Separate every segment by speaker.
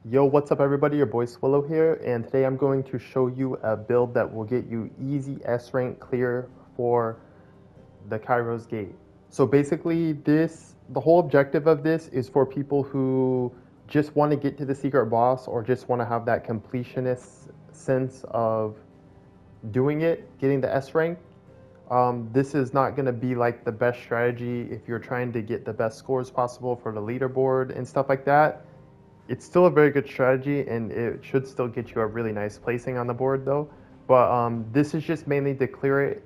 Speaker 1: Yo, what's up everybody? Your boy Swallow here, and today I'm going to show you a build that will get you easy S rank clear for the Kairos gate. So basically the whole objective of this is for people who just want to get to the secret boss or just want to have that completionist sense of doing it, getting the S rank. This is not going to be like the best strategy if you're trying to get the best scores possible for the leaderboard and stuff like that. It's still a very good strategy and it should still get you a really nice placing on the board though. But this is just mainly to clear it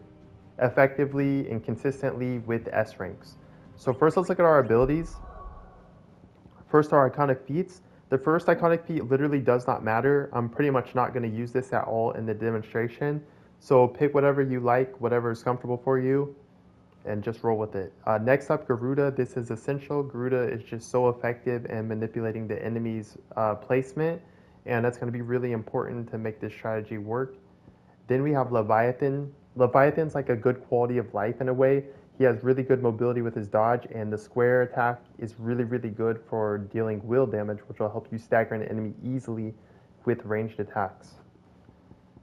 Speaker 1: effectively and consistently with S ranks. So first let's look at our abilities. First, our iconic feats. The first iconic feat literally does not matter. I'm pretty much not going to use this at all in the demonstration. So pick whatever you like, whatever is comfortable for you, and just roll with it. Next up, Garuda. This is essential. Garuda is just so effective in manipulating the enemy's placement, and that's going to be really important to make this strategy work. Then we have Leviathan. Leviathan's like a good quality of life in a way. He has really good mobility with his dodge, and the square attack is really, really good for dealing wheel damage, which will help you stagger an enemy easily with ranged attacks.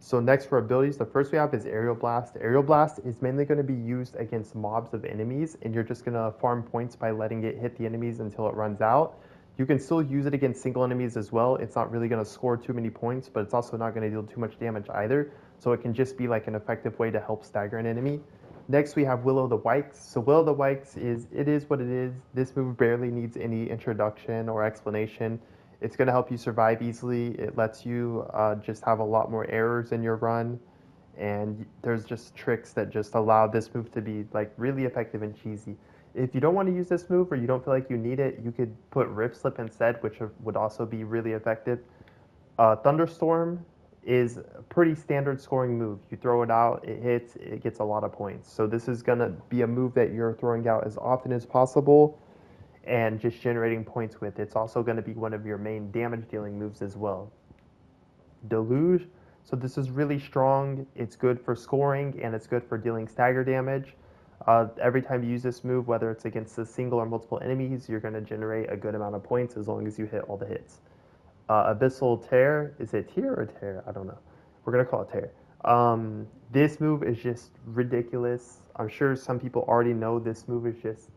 Speaker 1: So next for abilities, the first we have is Aerial Blast. Aerial Blast is mainly going to be used against mobs of enemies, and you're just going to farm points by letting it hit the enemies until it runs out. You can still use it against single enemies as well. It's not really going to score too many points, but it's also not going to deal too much damage either. So it can just be like an effective way to help stagger an enemy. Next we have Will-O-the-Wisps. So Will-O-the-Wisps is what it is. This move barely needs any introduction or explanation. It's going to help you survive easily. It lets you just have a lot more errors in your run. And there's just tricks that just allow this move to be like really effective and cheesy. If you don't want to use this move or you don't feel like you need it, you could put Rip Slip instead, which would also be really effective. Thunderstorm is a pretty standard scoring move. You throw it out, it hits, it gets a lot of points. So this is going to be a move that you're throwing out as often as possible and just generating points with. It's also going to be one of your main damage dealing moves as well. Deluge. So this is really strong. It's good for scoring and it's good for dealing stagger damage. Every time you use this move, whether it's against a single or multiple enemies, you're going to generate a good amount of points as long as you hit all the hits. Abyssal Tear. Is it Tear or Tear? I don't know. We're going to call it Tear. This move is just ridiculous. I'm sure some people already know this move is just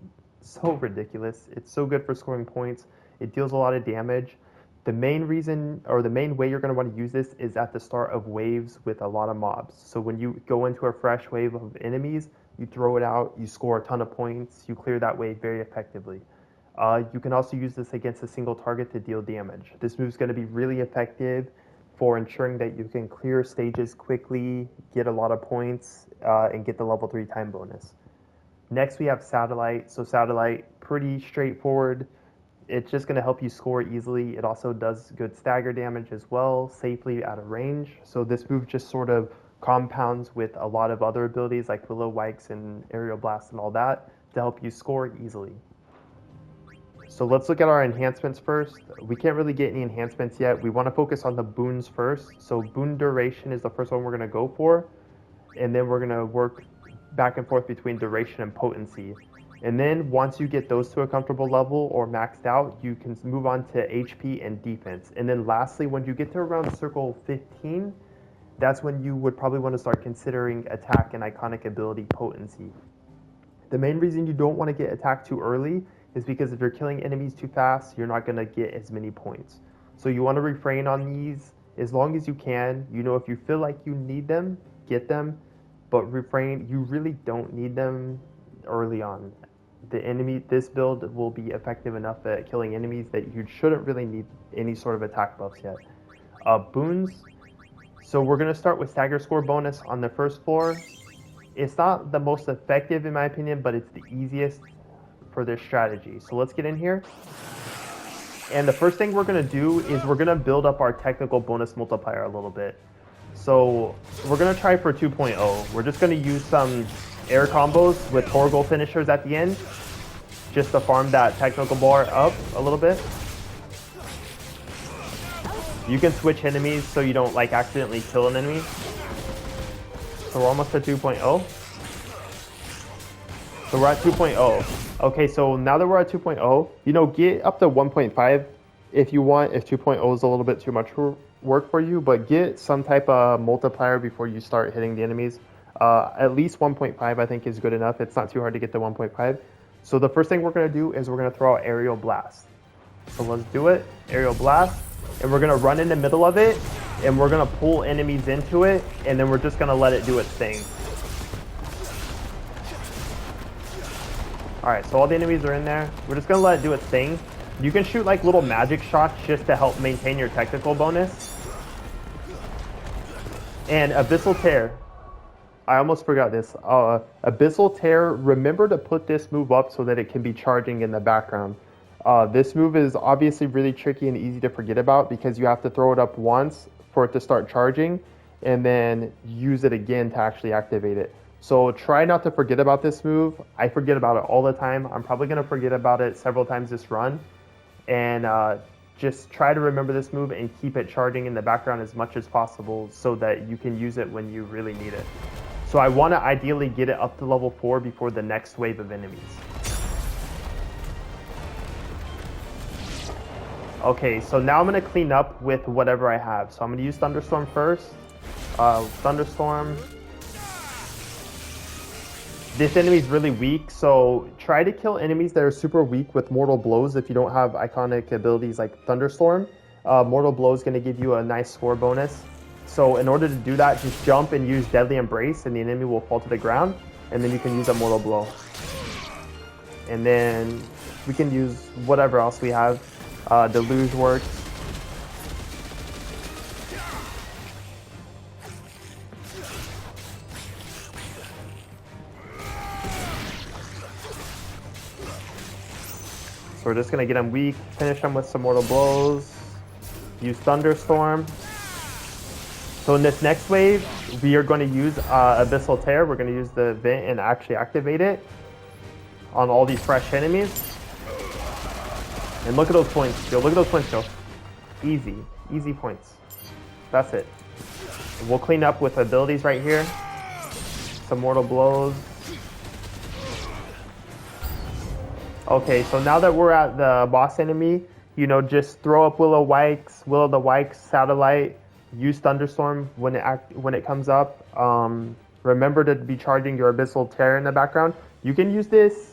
Speaker 1: so ridiculous. It's so good for scoring points. It deals a lot of damage. The main reason or the main way you're going to want to use this is at the start of waves with a lot of mobs. So when you go into a fresh wave of enemies, you throw it out, you score a ton of points, you clear that wave very effectively. You can also use this against a single target to deal damage. This move is going to be really effective for ensuring that you can clear stages quickly, get a lot of points, and get the level 3 time bonus. Next, we have Satellite. So Satellite, pretty straightforward. It's just going to help you score easily. It also does good stagger damage as well, safely out of range. So this move just sort of compounds with a lot of other abilities like Will-O-Wisps and Aerial Blast and all that to help you score easily. So let's look at our enhancements first. We can't really get any enhancements yet. We want to focus on the boons first. So boon duration is the first one we're going to go for. And then we're going to work back and forth between duration and potency. And then once you get those to a comfortable level or maxed out, you can move on to HP and defense. And then lastly, when you get to around circle 15, that's when you would probably want to start considering attack and iconic ability potency. The main reason you don't want to get attacked too early is because if you're killing enemies too fast, you're not going to get as many points. So you want to refrain on these as long as you can. You know, if you feel like you need them, get them, but refrain. You really don't need them early on. This build will be effective enough at killing enemies that you shouldn't really need any sort of attack buffs yet. Boons. So we're going to start with stagger score bonus on the first floor. It's not the most effective in my opinion, but it's the easiest for this strategy. So let's get in here. And the first thing we're going to do is we're going to build up our technical bonus multiplier a little bit. So we're going to try for 2.0. We're just going to use some air combos with Torgal finishers at the end, just to farm that technical bar up a little bit. You can switch enemies so you don't like accidentally kill an enemy. So we're almost at 2.0. So we're at 2.0. Okay, so now that we're at 2.0, you know, get up to 1.5 if you want, if 2.0 is a little bit too much work for you, but get some type of multiplier before you start hitting the enemies. At least 1.5 I think is good enough. It's not too hard to get to 1.5. So the first thing we're going to do is we're going to throw out aerial blast. So let's do it, aerial blast, and we're going to run in the middle of it, and we're going to pull enemies into it, and then we're just going to let it do its thing. All right, so all the enemies are in there. We're just going to let it do its thing. You can shoot like little magic shots just to help maintain your technical bonus. And Abyssal Tear. I almost forgot this. Abyssal Tear, remember to put this move up so that it can be charging in the background. This move is obviously really tricky and easy to forget about because you have to throw it up once for it to start charging and then use it again to actually activate it. So try not to forget about this move. I forget about it all the time. I'm probably going to forget about it several times this run. And just try to remember this move and keep it charging in the background as much as possible so that you can use it when you really need it. So I want to ideally get it up to level 4 before the next wave of enemies. Okay, so now I'm going to clean up with whatever I have. So I'm going to use Thunderstorm first. Thunderstorm. This enemy is really weak, so try to kill enemies that are super weak with Mortal Blows if you don't have iconic abilities like Thunderstorm. Mortal Blow is going to give you a nice score bonus. So in order to do that, just jump and use Deadly Embrace and the enemy will fall to the ground, and then you can use a Mortal Blow. And then we can use whatever else we have. Deluge works. So we're just going to get them weak, finish them with some Mortal Blows, use Thunderstorm. So in this next wave, we are going to use Abyssal Tear. We're going to use the event and actually activate it on all these fresh enemies. And look at those points, Joe. Look at those points, Joe. Easy, easy points. That's it. And we'll clean up with abilities right here. Some Mortal Blows. Okay, so now that we're at the boss enemy, you know, just throw up Will o' the Wisps, Satellite, use Thunderstorm when it comes up. Remember to be charging your Abyssal Tear in the background. You can use this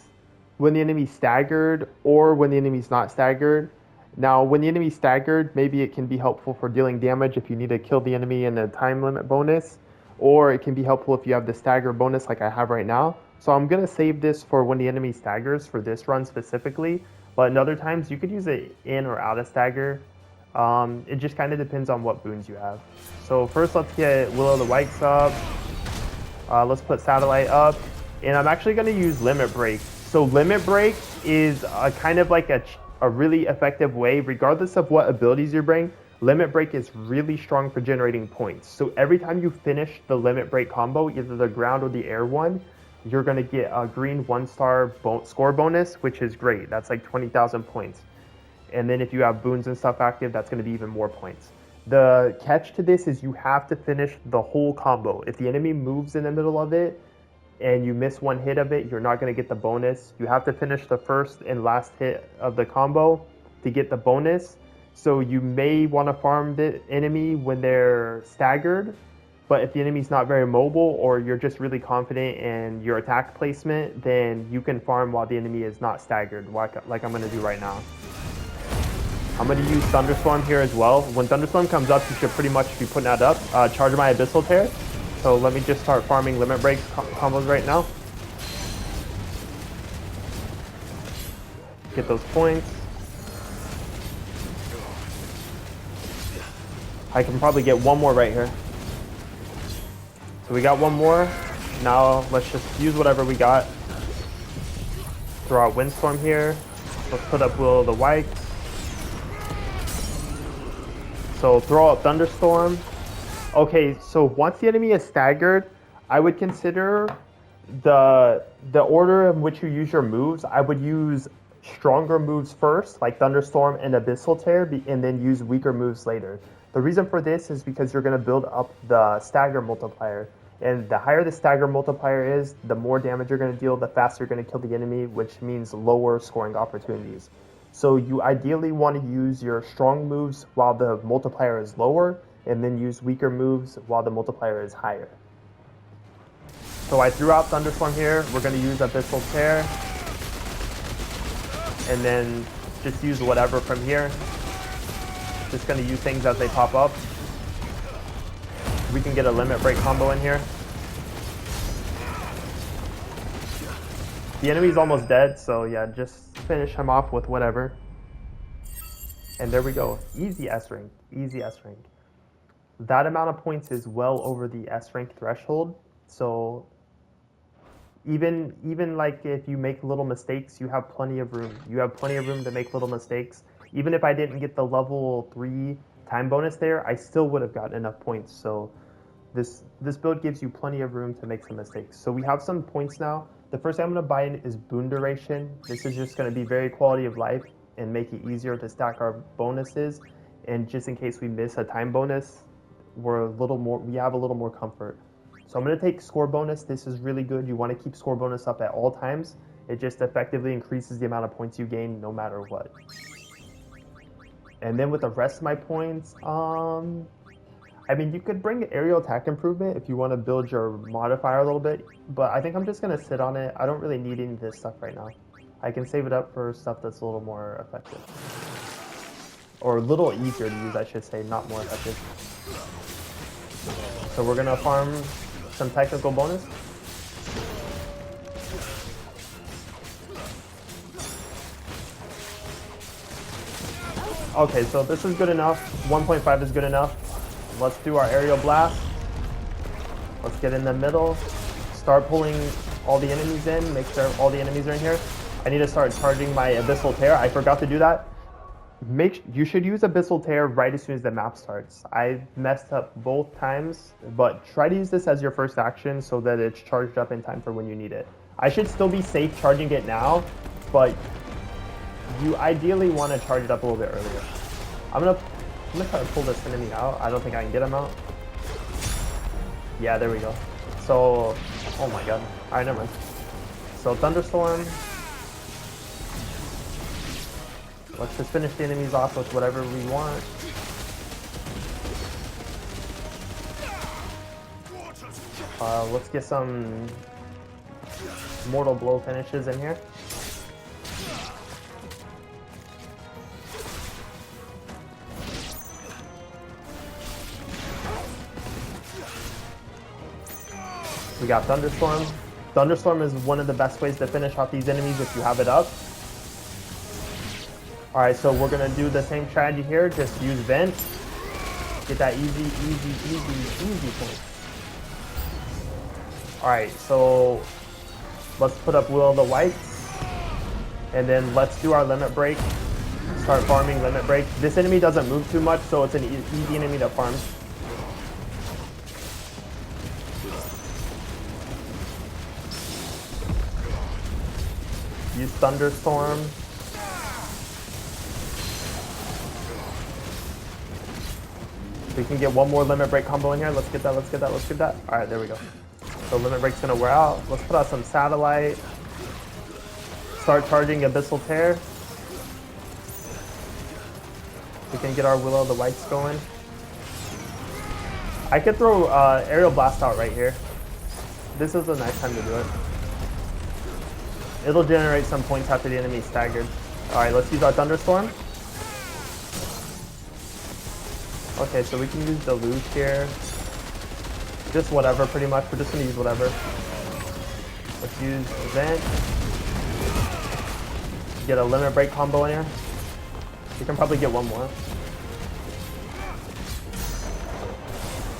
Speaker 1: when the enemy's staggered or when the enemy's not staggered. Now, when the enemy's staggered, maybe it can be helpful for dealing damage if you need to kill the enemy in a time limit bonus, or it can be helpful if you have the stagger bonus like I have right now. So I'm going to save this for when the enemy staggers for this run specifically, but in other times you could use it in or out of stagger. It just kind of depends on what boons you have. So first let's get Will o' the Wisps up. Let's put Satellite up, and I'm actually going to use Limit Break. So Limit Break is kind of like a really effective way, regardless of what abilities you bring. Limit Break is really strong for generating points. So every time you finish the Limit Break combo, either the ground or the air one, you're going to get a green 1-star score bonus, which is great. That's like 20,000 points. And then if you have boons and stuff active, that's going to be even more points. The catch to this is you have to finish the whole combo. If the enemy moves in the middle of it, and you miss one hit of it, you're not going to get the bonus. You have to finish the first and last hit of the combo to get the bonus. So you may want to farm the enemy when they're staggered, but if the enemy's not very mobile or you're just really confident in your attack placement, then you can farm while the enemy is not staggered, like I'm going to do right now. I'm going to use Thunderstorm here as well. When Thunderstorm comes up, you should pretty much be putting that up. Charge my Abyssal Tear. So let me just start farming Limit Break combos right now. Get those points. I can probably get one more right here. So we got one more. Now let's just use whatever we got. Throw out Windstorm here. Let's put up Will o' the Wisps. So throw out Thunderstorm. Okay, so once the enemy is staggered, I would consider the order in which you use your moves. I would use stronger moves first, like Thunderstorm and Abyssal Tear, and then use weaker moves later. The reason for this is because you're going to build up the stagger multiplier. And the higher the stagger multiplier is, the more damage you're going to deal, the faster you're going to kill the enemy, which means lower scoring opportunities. So you ideally want to use your strong moves while the multiplier is lower, and then use weaker moves while the multiplier is higher. So I threw out Thunderstorm here. We're going to use Abyssal Tear, and then just use whatever from here. Just going to use things as they pop up. We can get a Limit Break combo in here. The enemy's almost dead, so yeah, just finish him off with whatever. And there we go. Easy S rank. Easy S rank. That amount of points is well over the S rank threshold. So even like if you make little mistakes, you have plenty of room. You have plenty of room to make little mistakes. Even if I didn't get the level 3 time bonus there, I still would have gotten enough points. So this build gives you plenty of room to make some mistakes. So we have some points now. The first thing I'm going to buy in is Boon Duration. This is just going to be very quality of life and make it easier to stack our bonuses. And just in case we miss a time bonus, we have a little more comfort. So I'm going to take Score Bonus. This is really good. You want to keep Score Bonus up at all times. It just effectively increases the amount of points you gain no matter what. And then with the rest of my points, I mean, you could bring Aerial Attack Improvement if you want to build your modifier a little bit, but I think I'm just going to sit on it. I don't really need any of this stuff right now. I can save it up for stuff that's a little more effective. Or a little easier to use, I should say, not more effective. So we're going to farm some technical bonus. Okay, so this is good enough. 1.5 is good enough. Let's do our Aerial Blast. Let's get in the middle. Start pulling all the enemies in. Make sure all the enemies are in here. I need to start charging my Abyssal Tear. I forgot to do that. You should use Abyssal Tear right as soon as the map starts. I messed up both times, but try to use this as your first action so that it's charged up in time for when you need it. I should still be safe charging it now, but you ideally want to charge it up a little bit earlier. I'm gonna try to pull this enemy out. I don't think I can get him out. Yeah, there we go. So, oh my god. Alright, never mind. So Thunderstorm. Let's just finish the enemies off with whatever we want. Let's get some Mortal Blow finishes in here. We got Thunderstorm. Thunderstorm is one of the best ways to finish off these enemies if you have it up. Alright, so we're going to do the same strategy here. Just use Vent. Get that easy point. Alright, so let's put up Will of the Whites. And then let's do our Limit Break. Start farming Limit Break. This enemy doesn't move too much, so it's an easy enemy to farm. Use Thunderstorm. We can get one more Limit Break combo in here. Let's get that. Alright, there we go. So Limit Break's gonna wear out. Let's put out some Satellite. Start charging Abyssal Tear. We can get our Will of the Whites going. I could throw Aerial Blast out right here. This is a nice time to do it. It'll generate some points after the enemy is staggered. Alright, let's use our Thunderstorm. Okay, so we can use Deluge here. Just whatever, pretty much. We're just going to use whatever. Let's use Vent. Get a Limit Break combo in here. We can probably get one more.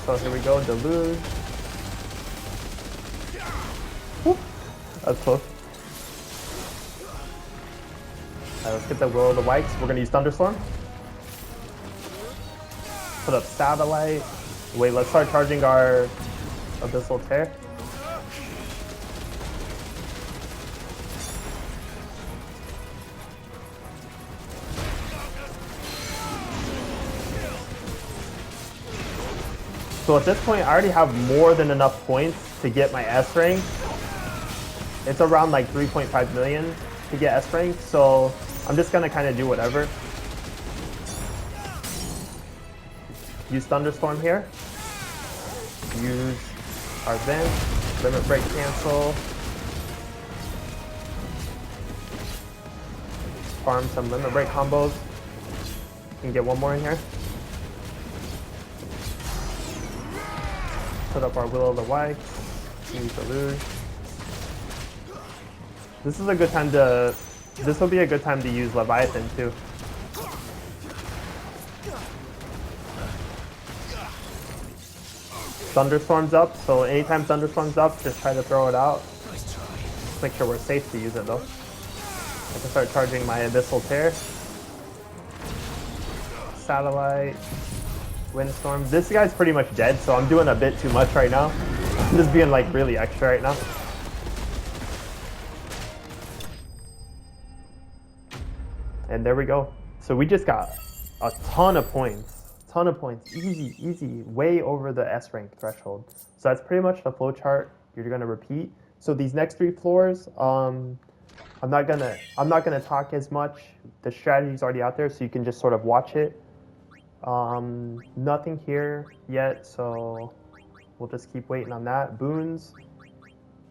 Speaker 1: So here we go, Deluge. Whoop. That's close. Alright, let's get the Will of the Whites. We're going to use Thunderstorm. Put up Satellite. Wait, let's start charging our Abyssal Tear. So at this point, I already have more than enough points to get my S rank. It's around like 3.5 million to get S rank, so I'm I'm just gonna kind of do whatever. Use Thunderstorm here. Use our Vent, Limit Break cancel. Farm some Limit Break combos. Can get one more in here. Put up our Will of the Wisp. Use the Luge. This is a good time to. This will be a good time to use Leviathan too. Thunderstorm's up, so anytime Thunderstorm's up, just try to throw it out. Just make sure we're safe to use it though. I can start charging my Abyssal Tear. Satellite. Windstorm. This guy's pretty much dead, so I'm doing a bit too much right now. I'm just being like really extra right now. And there we go. So we just got a ton of points. Ton of points. Easy, easy. Way over the S rank threshold. So that's pretty much the flow chart you're gonna repeat. So these next 3 floors, I'm not gonna talk as much. The strategy's already out there, so you can just sort of watch it. Nothing here yet, so we'll just keep waiting on that. Boons.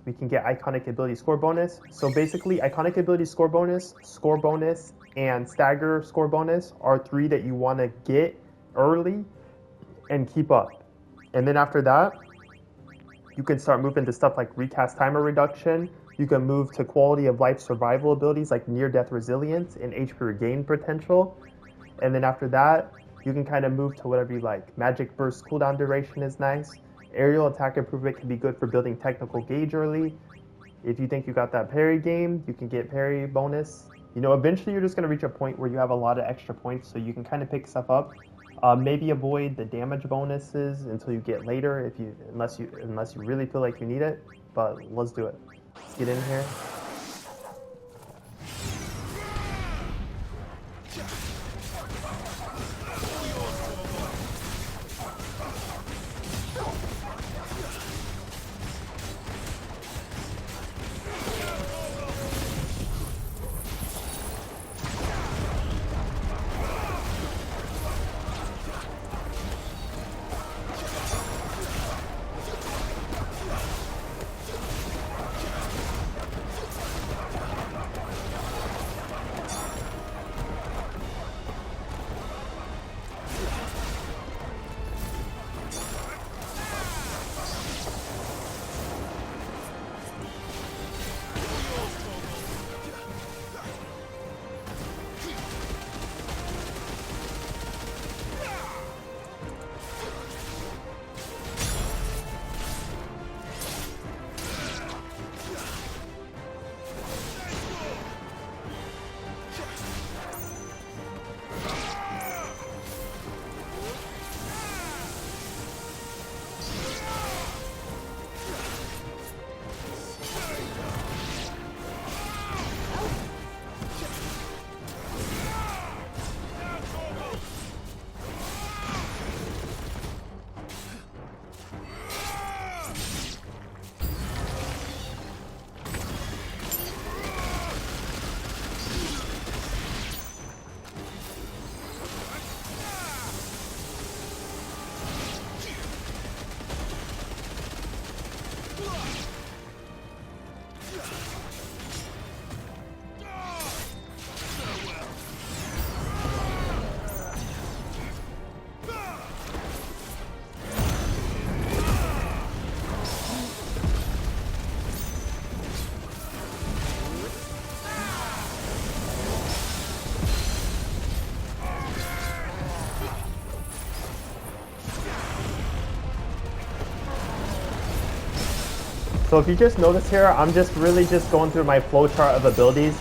Speaker 1: We can get Iconic Ability Score Bonus. So basically, Iconic Ability Score Bonus, and Stagger Score Bonus are 3 that you want to get early and keep up. And then after that, you can start moving to stuff like Recast Timer Reduction. You can move to Quality of Life Survival abilities like Near Death Resilience and HP Regain Potential. And then after that, you can kind of move to whatever you like. Magic Burst cooldown duration is nice. Aerial attack improvement can be good for building technical gauge early. If you think you got that parry game, you can get parry bonus. You know, eventually you're just going to reach a point where you have a lot of extra points, so you can kind of pick stuff up. Maybe avoid the damage bonuses until you get later, unless you really feel like you need it. But let's do it. Let's get in here. So if you just notice here, I'm just really just going through my flowchart of abilities.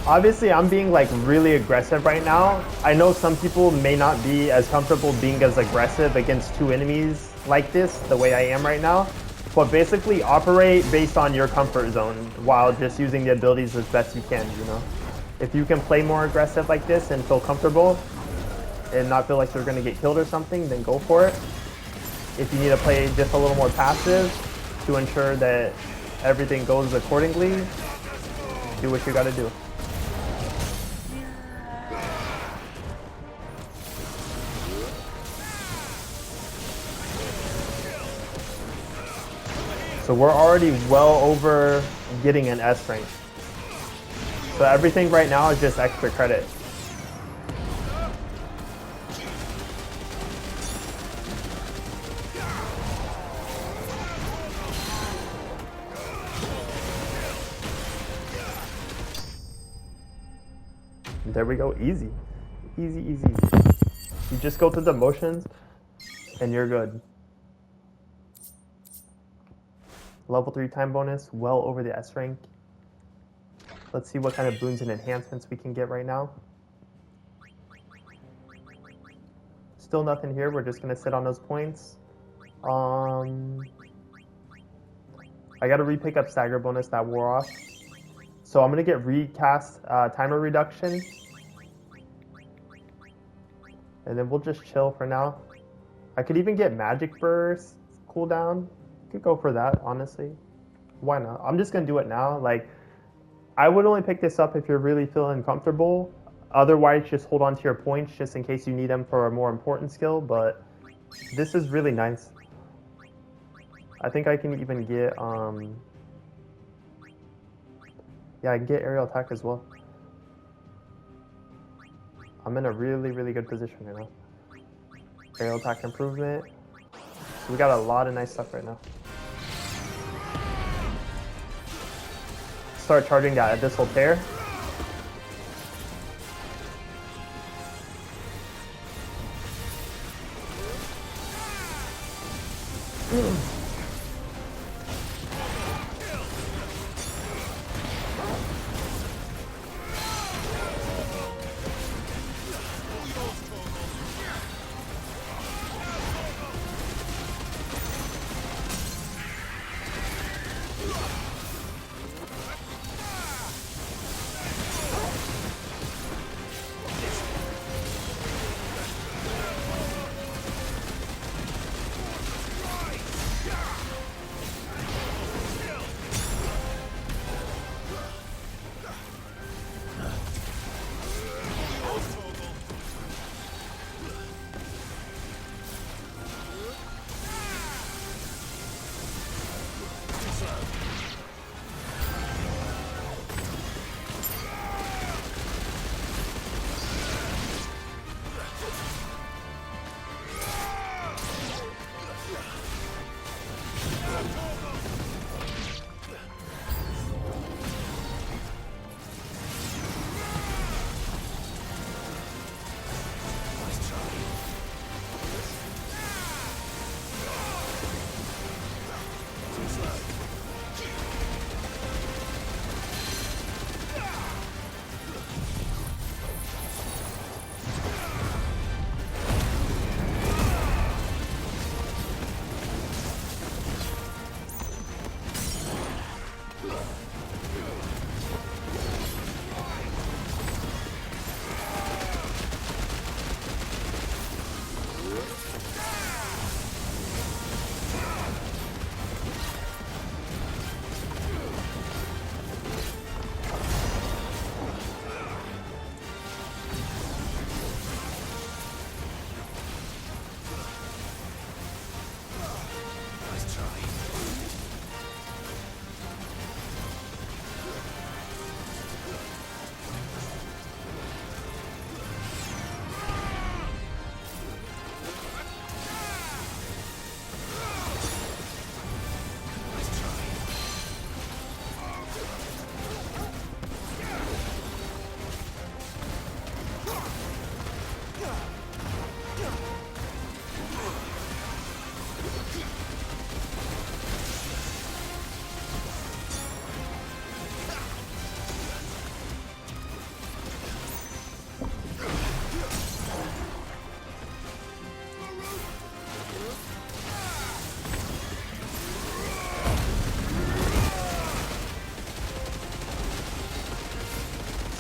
Speaker 1: Obviously, I'm being like really aggressive right now. I know some people may not be as comfortable being as aggressive against 2 enemies like this, the way I am right now. But basically operate based on your comfort zone while just using the abilities as best you can, you know? If you can play more aggressive like this and feel comfortable and not feel like you're gonna get killed or something, then go for it. If you need to play just a little more passive to ensure that everything goes accordingly, do what you gotta do. So we're already well over getting an S rank. So everything right now is just extra credit. There we go, easy. Easy, easy, easy. You just go through the motions and you're good. Level 3 time bonus, well over the S rank. Let's see what kind of boons and enhancements we can get right now. Still nothing here, we're just gonna sit on those points. I gotta re-pick up stagger bonus that wore off. So I'm gonna get recast timer reduction. And then we'll just chill for now. I could even get magic burst cooldown. Could go for that, honestly. Why not? I'm just gonna do it now. Like, I would only pick this up if you're really feeling comfortable. Otherwise, just hold on to your points just in case you need them for a more important skill. But this is really nice. I think I can even get yeah, I can get aerial attack as well. I'm in a really, really good position right now. Aerial attack improvement. So we got a lot of nice stuff right now. Start charging that abyssal tear.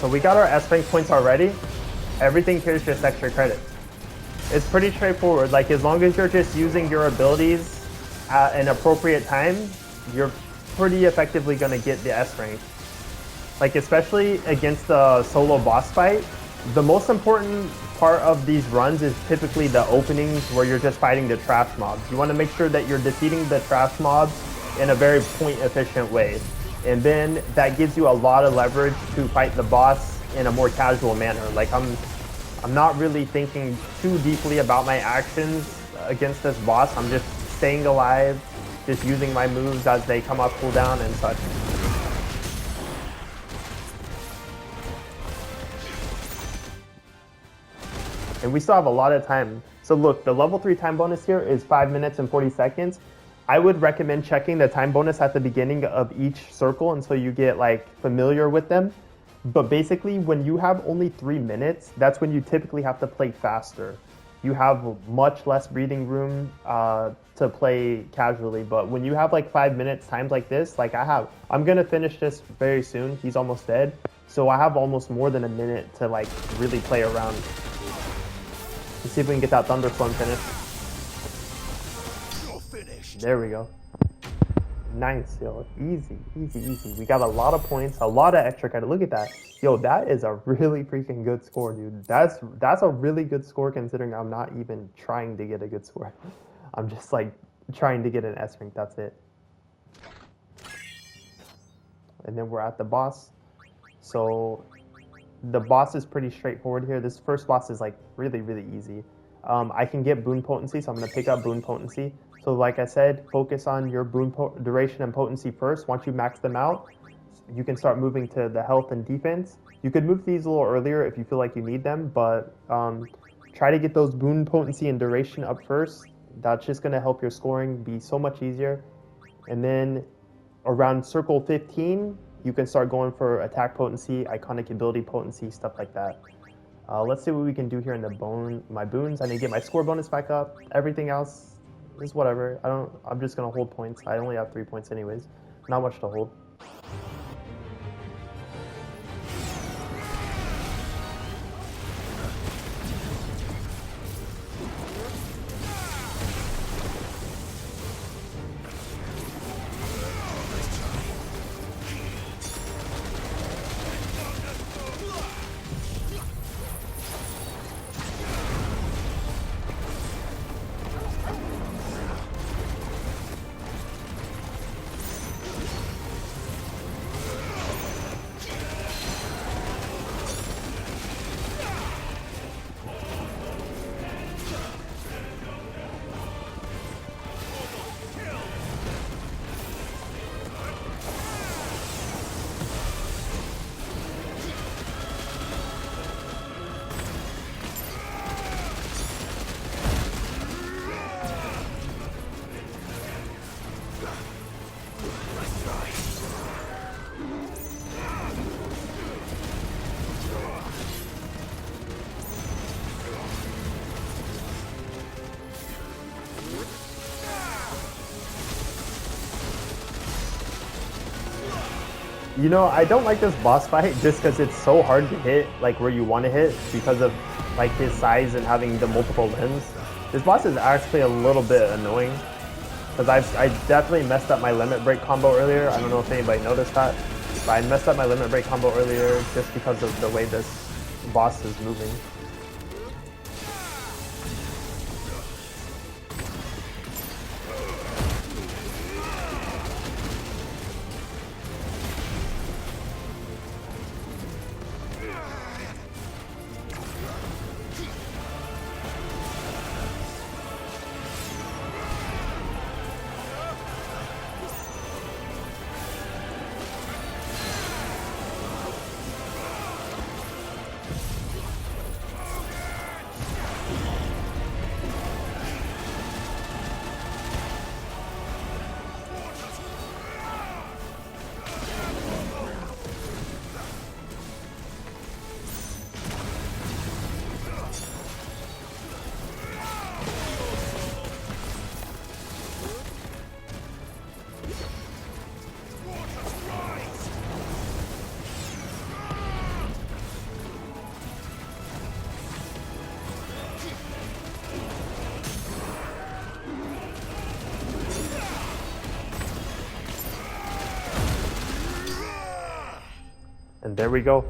Speaker 1: So we got our S rank points already. Everything here is just extra credit. It's pretty straightforward. Like, as long as you're just using your abilities at an appropriate time, you're pretty effectively gonna get the S rank. Like, especially against the solo boss fight, the most important part of these runs is typically the openings where you're just fighting the trash mobs. You want to make sure that you're defeating the trash mobs in a very point efficient way. And then that gives you a lot of leverage to fight the boss in a more casual manner. Like I'm not really thinking too deeply about my actions against this boss. I'm just staying alive, just using my moves as they come off cooldown and such. And we still have a lot of time. So look, the level 3 time bonus here is 5 minutes and 40 seconds. I would recommend checking the time bonus at the beginning of each circle until you get like familiar with them. But basically, when you have only 3 minutes, that's when you typically have to play faster. You have much less breathing room to play casually. But when you have like 5 minutes times like this, like I'm gonna finish this very soon. He's almost dead. So I have almost more than a minute to like really play around. Let's see if we can get that thunderstorm finished. There we go. Nice, yo. Easy, easy, easy. We got a lot of points, a lot of extra credit. Look at that. Yo, that is a really freaking good score, dude. That's a really good score considering I'm not even trying to get a good score. I'm just like trying to get an S rank, that's it. And then we're at the boss. So the boss is pretty straightforward here. This first boss is like really, really easy. I can get boon potency, so I'm going to pick up boon potency. So like I said, focus on your boon duration and potency first. Once you max them out, you can start moving to the health and defense. You could move these a little earlier if you feel like you need them, but try to get those boon potency and duration up first. That's just going to help your scoring be so much easier. And then around circle 15, you can start going for attack potency, iconic ability potency, stuff like that. Let's see what we can do here in my boons. I need to get my score bonus back up. Everything else is whatever. I'm just gonna hold points. I only have 3 points anyways. Not much to hold. You know, I don't like this boss fight just because it's so hard to hit like where you want to hit because of like his size and having the multiple limbs. This boss is actually a little bit annoying because I definitely messed up my limit break combo earlier. I don't know if anybody noticed that, but I messed up my limit break combo earlier just because of the way this boss is moving. And there we go.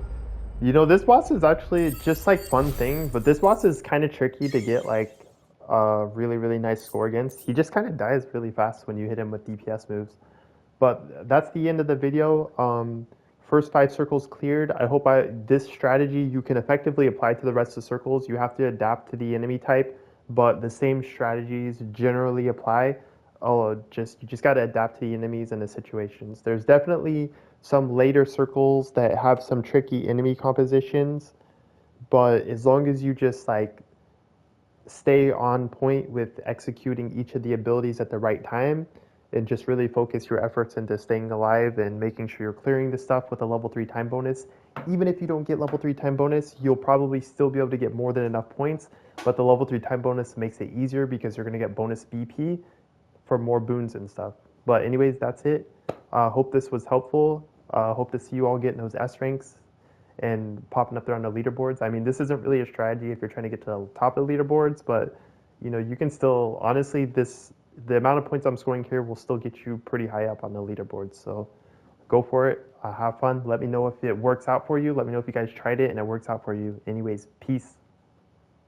Speaker 1: You know, this boss is actually just like fun thing, but this boss is kind of tricky to get like a really, really nice score against. He just kind of dies really fast when you hit him with DPS moves. But that's the end of the video. First 5 circles cleared. I hope this strategy you can effectively apply to the rest of the circles. You have to adapt to the enemy type, but the same strategies generally apply. You just got to adapt to the enemies and the situations. There's definitely some later circles that have some tricky enemy compositions, but as long as you just like stay on point with executing each of the abilities at the right time and just really focus your efforts into staying alive and making sure you're clearing the stuff with a level 3 time bonus. Even if you don't get level 3 time bonus, you'll probably still be able to get more than enough points, but the level 3 time bonus makes it easier because you're going to get bonus BP for more boons and stuff. But anyways, that's it. Hope this was helpful. Hope to see you all getting those S ranks and popping up there on the leaderboards. I mean, this isn't really a strategy if you're trying to get to the top of the leaderboards, but you know, you can still, honestly, the amount of points I'm scoring here will still get you pretty high up on the leaderboards. So go for it. Have fun. Let me know if it works out for you. Let me know if you guys tried it and it works out for you. Anyways, peace.